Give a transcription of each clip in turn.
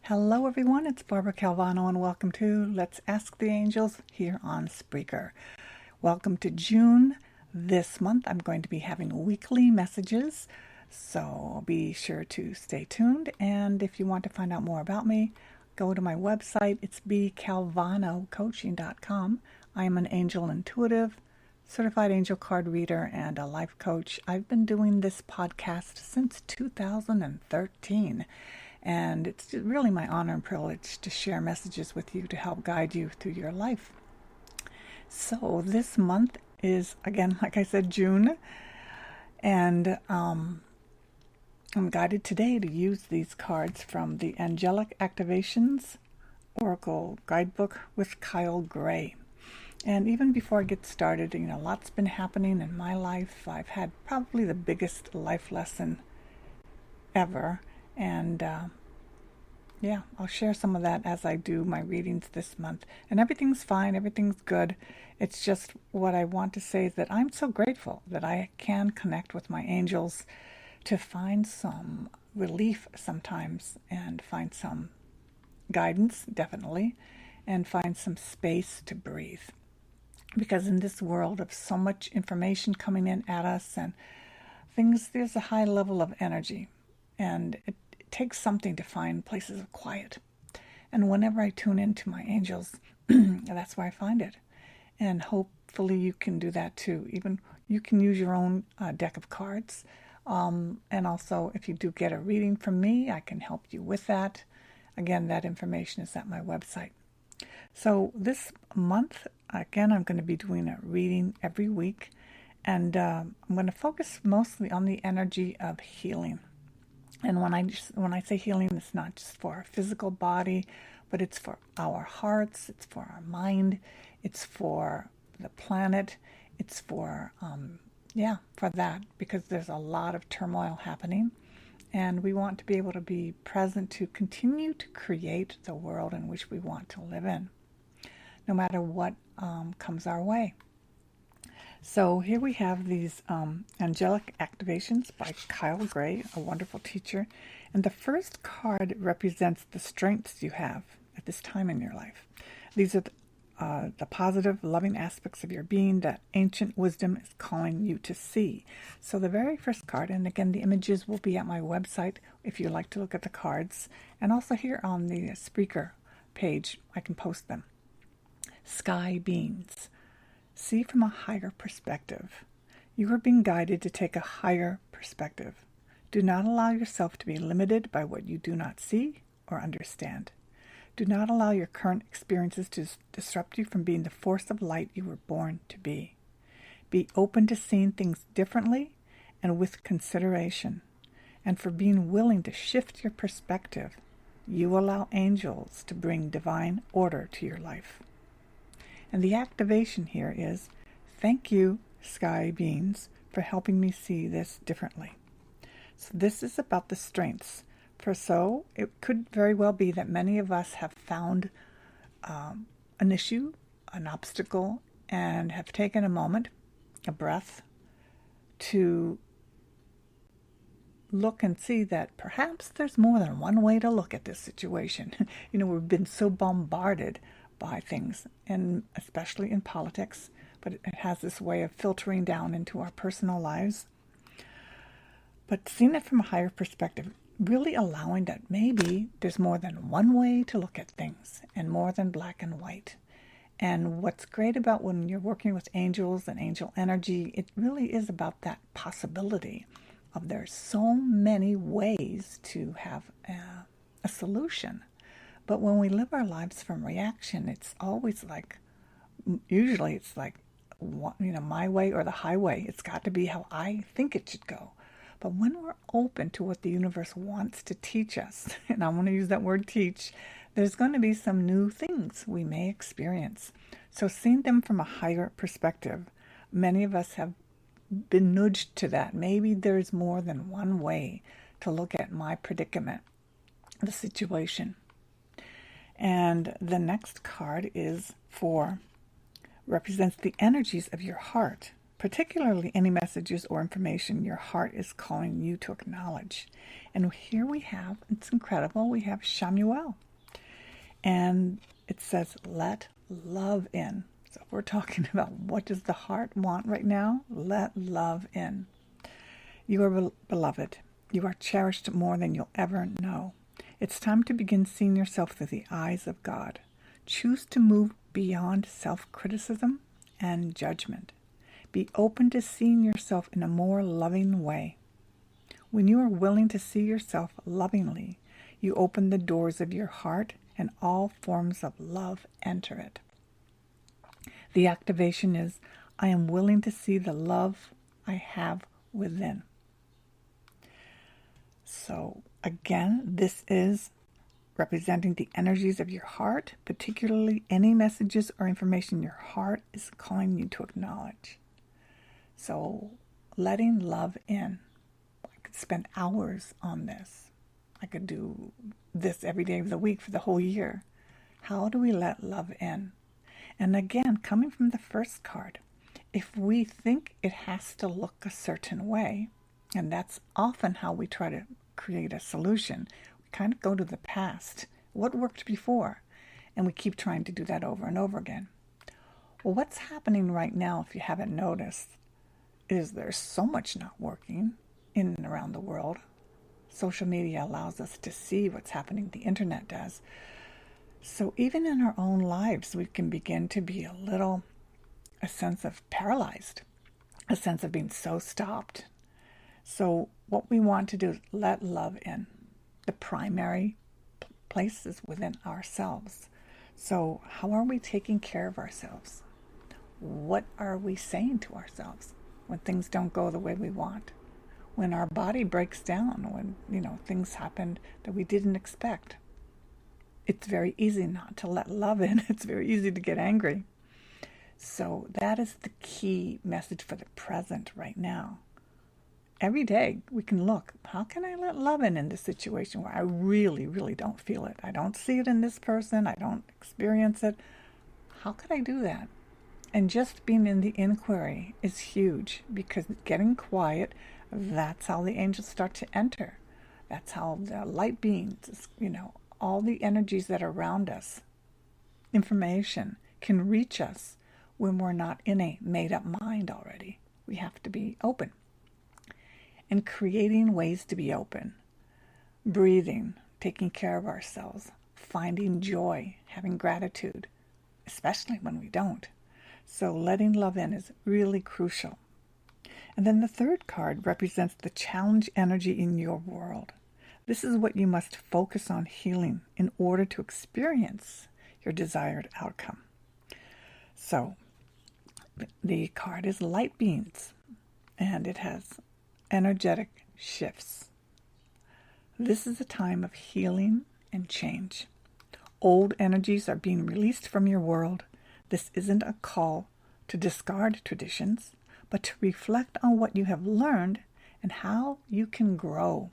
Hello everyone, it's Barbara Calvano and welcome to Let's Ask the Angels here on Spreaker. Welcome to June. This month I'm going to be having weekly messages, so be sure to stay tuned. And if you want to find out more about me, go to my website. It's bcalvanocoaching.com. I am an angel intuitive, certified angel card reader, and a life coach. I've been doing this podcast since 2013. And it's really my honor and privilege to share messages with you to help guide you through your life. So this month is, again, like I said, June. And I'm guided today to use these cards from the Angelic Activations Oracle Guidebook with Kyle Gray. And even before I get started, lots been happening in my life. I've had probably the biggest life lesson ever. And I'll share some of that as I do my readings this month. And everything's fine, everything's good. It's just what I want to say is that I'm so grateful that I can connect with my angels to find some relief sometimes and find some guidance, definitely, and find some space to breathe. Because in this world of so much information coming in at us and things, there's a high level of energy. And it takes something to find places of quiet. And whenever I tune into my angels, that's where I find it. And hopefully you can do that too. Even you can use your own deck of cards. And also, if you do get a reading from me, I can help you with that. Again, that information is at my website. So this month, again, I'm going to be doing a reading every week. And I'm going to focus mostly on the energy of healing. And when I say healing, it's not just for our physical body, but it's for our hearts, it's for our mind, it's for the planet, it's for that, because there's a lot of turmoil happening, and we want to be able to be present to continue to create the world in which we want to live in, no matter what comes our way. So here we have these angelic activations by Kyle Gray, a wonderful teacher. And the first card represents the strengths you have at this time in your life. These are the positive, loving aspects of your being that ancient wisdom is calling you to see. So the very first card, and again, the images will be at my website if you'd like to look at the cards. And also here on the Spreaker page, I can post them. Sky beings. See from a higher perspective. You are being guided to take a higher perspective. Do not allow yourself to be limited by what you do not see or understand. Do not allow your current experiences to disrupt you from being the force of light you were born to be. Be open to seeing things differently and with consideration. And for being willing to shift your perspective, you allow angels to bring divine order to your life. And the activation here is, thank you, sky beings, for helping me see this differently. So this is about the strengths. So it could very well be that many of us have found an issue, an obstacle, and have taken a moment, a breath, to look and see that perhaps there's more than one way to look at this situation. We've been so bombarded by things, and especially in politics, but it has this way of filtering down into our personal lives. But seeing it from a higher perspective, really allowing that maybe there's more than one way to look at things and more than black and white. And what's great about when you're working with angels and angel energy, it really is about that possibility of there's so many ways to have a solution. But when we live our lives from reaction, it's always usually it's like, my way or the highway. It's got to be how I think it should go. But when we're open to what the universe wants to teach us, and I want to use that word teach, there's going to be some new things we may experience. So seeing them from a higher perspective, many of us have been nudged to that. Maybe there's more than one way to look at my predicament, the situation. And the next card represents the energies of your heart, particularly any messages or information your heart is calling you to acknowledge. And here we have, it's incredible, we have Shamuel. And it says, let love in. So if we're talking about what does the heart want right now, let love in. You are beloved. You are cherished more than you'll ever know. It's time to begin seeing yourself through the eyes of God. Choose to move beyond self-criticism and judgment. Be open to seeing yourself in a more loving way. When you are willing to see yourself lovingly, you open the doors of your heart and all forms of love enter it. The activation is, I am willing to see the love I have within. So again, this is representing the energies of your heart, particularly any messages or information your heart is calling you to acknowledge. So letting love in. I could spend hours on this. I could do this every day of the week for the whole year. How do we let love in? And again, coming from the first card, if we think it has to look a certain way, and that's often how we try to create a solution, we kind of go to the past. What worked before? And we keep trying to do that over and over again. Well, what's happening right now, if you haven't noticed, is there's so much not working in and around the world. Social media allows us to see what's happening. The internet does. So even in our own lives, we can begin to be a sense of paralyzed, a sense of being so stopped. So what we want to do is let love in. The primary place is within ourselves. So how are we taking care of ourselves? What are we saying to ourselves when things don't go the way we want? When our body breaks down, when, things happen that we didn't expect. It's very easy not to let love in. It's very easy to get angry. So that is the key message for the present right now. Every day we can look, how can I let love in this situation where I really, really don't feel it? I don't see it in this person. I don't experience it. How could I do that? And just being in the inquiry is huge, because getting quiet, that's how the angels start to enter. That's how the light beings, all the energies that are around us, information can reach us when we're not in a made-up mind already. We have to be open. And creating ways to be open. Breathing, taking care of ourselves, finding joy, having gratitude, especially when we don't. So letting love in is really crucial. And then the third card represents the challenge energy in your world. This is what you must focus on healing in order to experience your desired outcome. So the card is light beings, and it has energetic shifts. This is a time of healing and change. Old energies are being released from your world. This isn't a call to discard traditions, but to reflect on what you have learned and how you can grow.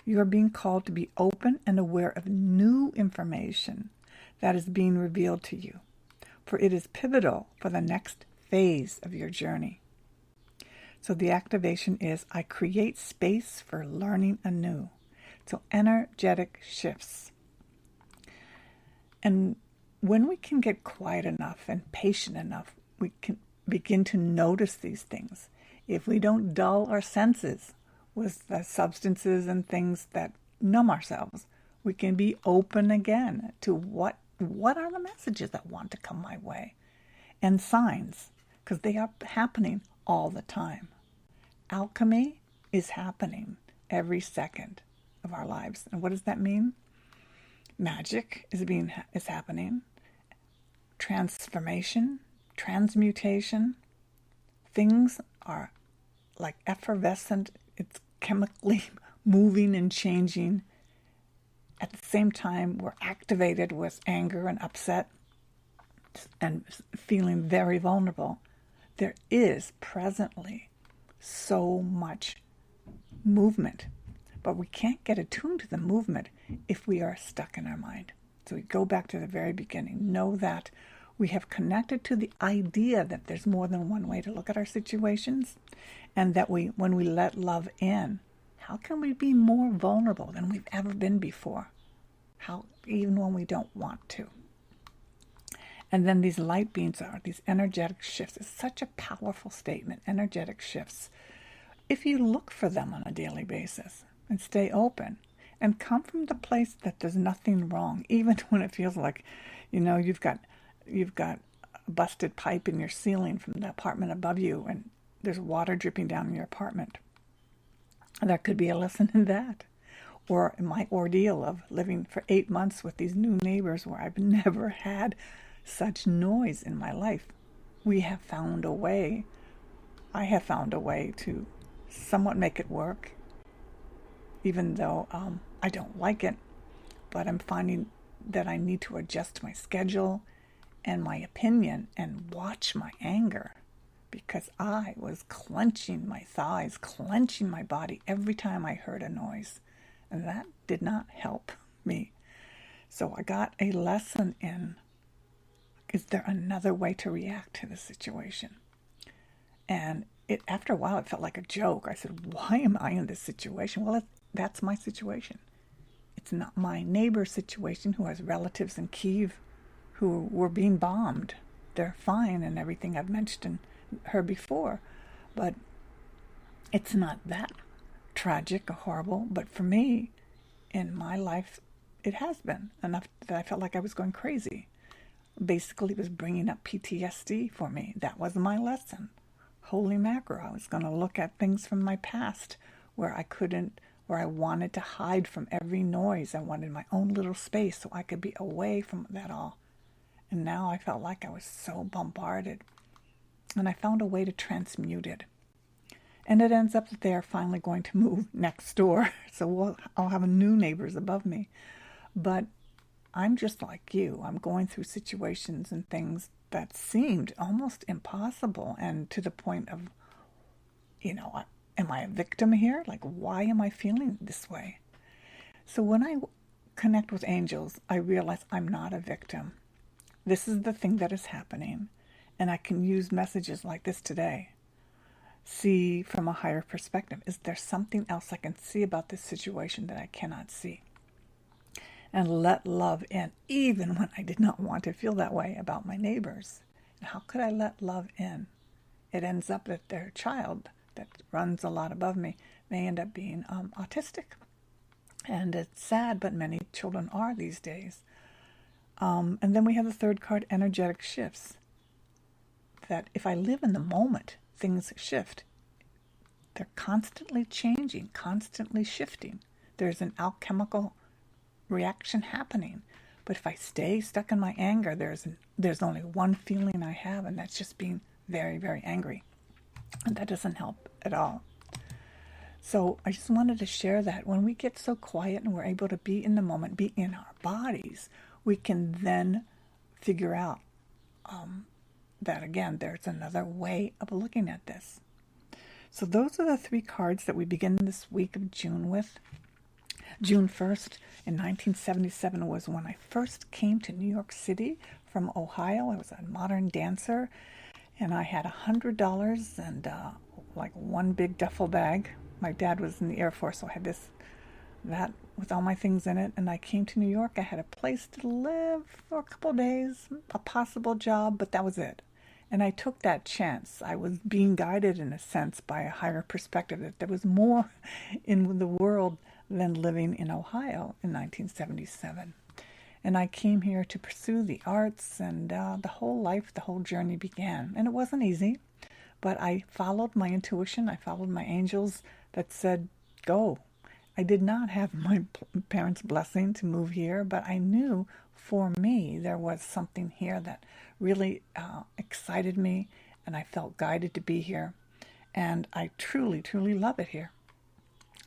You are being called to be open and aware of new information that is being revealed to you, for it is pivotal for the next phase of your journey. So the activation is, I create space for learning anew. So energetic shifts. And when we can get quiet enough and patient enough, we can begin to notice these things. If we don't dull our senses with the substances and things that numb ourselves, we can be open again to what are the messages that want to come my way, and signs, because they are happening all the time. Alchemy is happening every second of our lives. And what does that mean? Magic is happening. Transformation, transmutation. Things are like effervescent. It's chemically moving and changing. At the same time, we're activated with anger and upset and feeling very vulnerable. There is presently so much movement, but we can't get attuned to the movement if we are stuck in our mind. So we go back to the very beginning. Know that We have connected to the idea that there's more than one way to look at our situations, and that when we let love in, how can we be more vulnerable than we've ever been before? How, even when we don't want to. And then these light beams are these energetic shifts. It's such a powerful statement, energetic shifts. If you look for them on a daily basis and stay open and come from the place that there's nothing wrong, even when it feels like, you've got a busted pipe in your ceiling from the apartment above you and there's water dripping down in your apartment. There could be a lesson in that. Or my ordeal of living for 8 months with these new neighbors where I've never had such noise in my life. I have found a way to somewhat make it work, even though I don't like it, but I'm finding that I need to adjust my schedule and my opinion and watch my anger, because I was clenching my thighs, clenching my body every time I heard a noise, and that did not help me. So I got a lesson in, is there another way to react to the situation? And after a while, it felt like a joke. I said, why am I in this situation? Well, that's my situation. It's not my neighbor's situation who has relatives in Kyiv who were being bombed. They're fine and everything. I've mentioned her before. But it's not that tragic or horrible. But for me, in my life, it has been enough that I felt like I was going crazy. Basically, it was bringing up PTSD for me. That was my lesson. Holy mackerel, I was going to look at things from my past where I wanted to hide from every noise. I wanted my own little space so I could be away from that all. And now I felt like I was so bombarded. And I found a way to transmute it. And it ends up that they are finally going to move next door. So I'll have new neighbors above me. But I'm just like you. I'm going through situations and things that seemed almost impossible, and to the point of, am I a victim here? Like, why am I feeling this way? So when I connect with angels, I realize I'm not a victim. This is the thing that is happening, and I can use messages like this today. See from a higher perspective. Is there something else I can see about this situation that I cannot see? And let love in, even when I did not want to feel that way about my neighbors. And how could I let love in? It ends up that their child that runs a lot above me may end up being autistic. And it's sad, but many children are these days. And then we have the third card, energetic shifts. That if I live in the moment, things shift. They're constantly changing, constantly shifting. There's an alchemical reaction happening. But if I stay stuck in my anger, there's only one feeling I have, and that's just being very, very angry. And that doesn't help at all. So I just wanted to share that when we get so quiet and we're able to be in the moment, be in our bodies, we can then figure out that, again, there's another way of looking at this. So those are the 3 cards that we begin this week of June with. June 1st in 1977 was when I first came to New York City from Ohio. I was a modern dancer, and I had $100 and like one big duffel bag. My dad was in the Air Force, so I had that with all my things in it. And I came to New York. I had a place to live for a couple of days, a possible job, but that was it. And I took that chance. I was being guided, in a sense, by a higher perspective, that there was more in the world than living in Ohio in 1977. And I came here to pursue the arts, and the whole journey began. And it wasn't easy, but I followed my intuition. I followed my angels that said, go. I did not have my parents' blessing to move here, but I knew for me there was something here that really excited me, and I felt guided to be here. And I truly, truly love it here.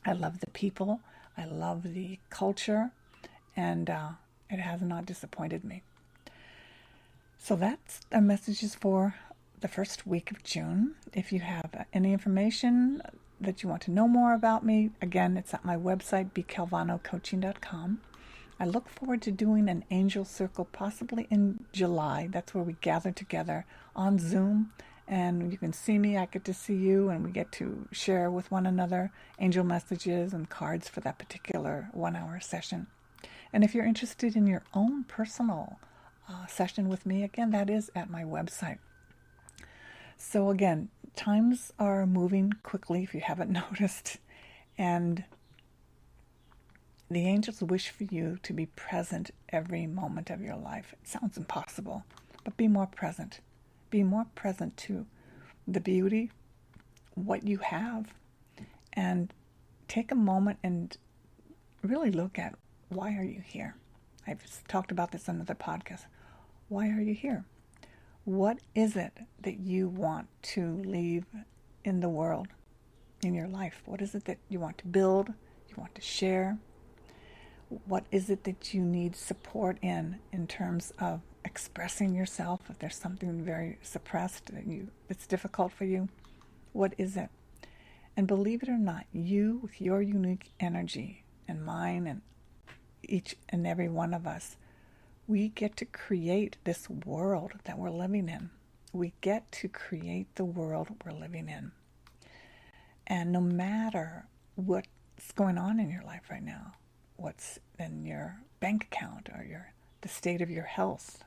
I love the people. I love the culture, and it has not disappointed me. So that's our messages for the first week of June. If you have any information that you want to know more about me, again, it's at my website, bcalvanocoaching.com. I look forward to doing an angel circle possibly in July. That's where we gather together on Zoom, and you can see me, I get to see you, and we get to share with one another angel messages and cards for that particular 1 hour session. And if you're interested in your own personal session with me, again, that is at my website. So again, times are moving quickly, if you haven't noticed, and the angels wish for you to be present every moment of your life. It sounds impossible, but be more present. Be more present to the beauty, what you have, and take a moment and really look at, why are you here? I've talked about this in another podcast. Why are you here? What is it that you want to leave in the world, in your life? What is it that you want to build, you want to share? What is it that you need support in terms of expressing yourself? If there's something very suppressed that it's difficult for you, what is it? And believe it or not, you with your unique energy and mine and each and every one of us, we get to create this world that we're living in. We get to create the world we're living in. And no matter what's going on in your life right now, what's in your bank account or the state of your health,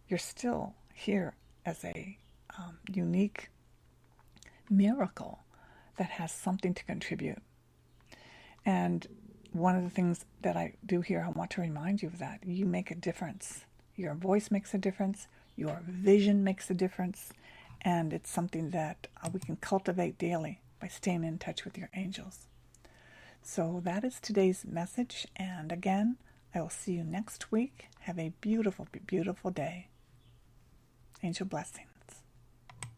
you're still here as a unique miracle that has something to contribute. And one of the things that I do here, I want to remind you of that. You make a difference. Your voice makes a difference. Your vision makes a difference. And it's something that we can cultivate daily by staying in touch with your angels. So that is today's message. And again, I will see you next week. Have a beautiful, beautiful day. Angel blessing.